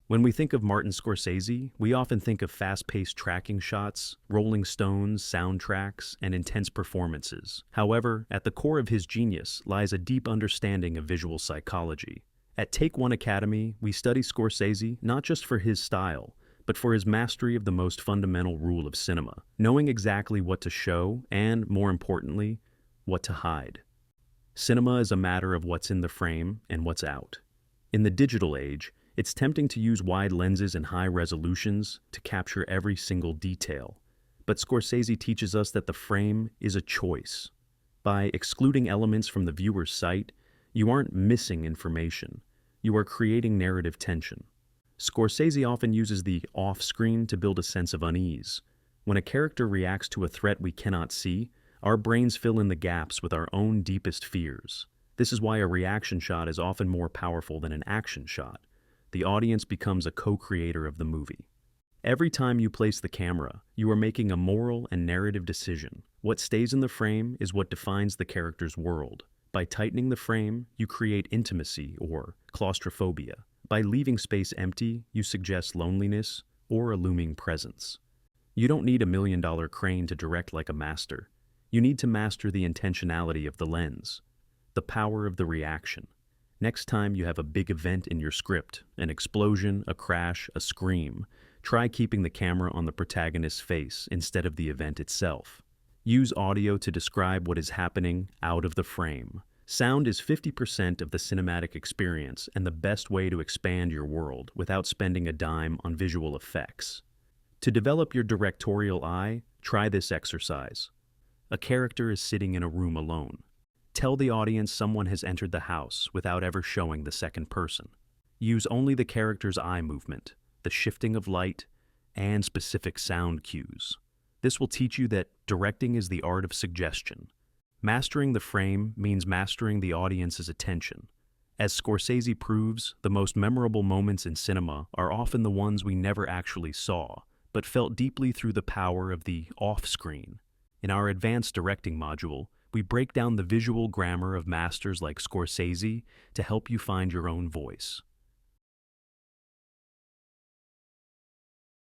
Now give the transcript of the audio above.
When we think of Martin Scorsese, we often think of fast-paced tracking shots, rolling stones, soundtracks, and intense performances. However, at the core of his genius lies a deep understanding of visual psychology. At Take One Academy, we study Scorsese not just for his style, but for his mastery of the most fundamental rule of cinema, knowing exactly what to show and, more importantly, what to hide. Cinema is a matter of what's in the frame and what's out. In the digital age, it's tempting to use wide lenses and high resolutions to capture every single detail. But Scorsese teaches us that the frame is a choice. By excluding elements from the viewer's sight, you aren't missing information. You are creating narrative tension. Scorsese often uses the off-screen to build a sense of unease. When a character reacts to a threat we cannot see, our brains fill in the gaps with our own deepest fears. This is why a reaction shot is often more powerful than an action shot. The audience becomes a co-creator of the movie. Every time you place the camera, you are making a moral and narrative decision. What stays in the frame is what defines the character's world. By tightening the frame, you create intimacy or claustrophobia. By leaving space empty, you suggest loneliness or a looming presence. You don't need a $1 million crane to direct like a master. You need to master the intentionality of the lens, the power of the reaction. Next time you have a big event in your script, an explosion, a crash, a scream, try keeping the camera on the protagonist's face instead of the event itself. Use audio to describe what is happening out of the frame. Sound is 50% of the cinematic experience and the best way to expand your world without spending a dime on visual effects. To develop your directorial eye, try this exercise. A character is sitting in a room alone. Tell the audience someone has entered the house without ever showing the second person. Use only the character's eye movement, the shifting of light, and specific sound cues. This will teach you that directing is the art of suggestion. Mastering the frame means mastering the audience's attention. As Scorsese proves, the most memorable moments in cinema are often the ones we never actually saw, but felt deeply through the power of the off-screen. In our advanced directing module, we break down the visual grammar of masters like Scorsese to help you find your own voice.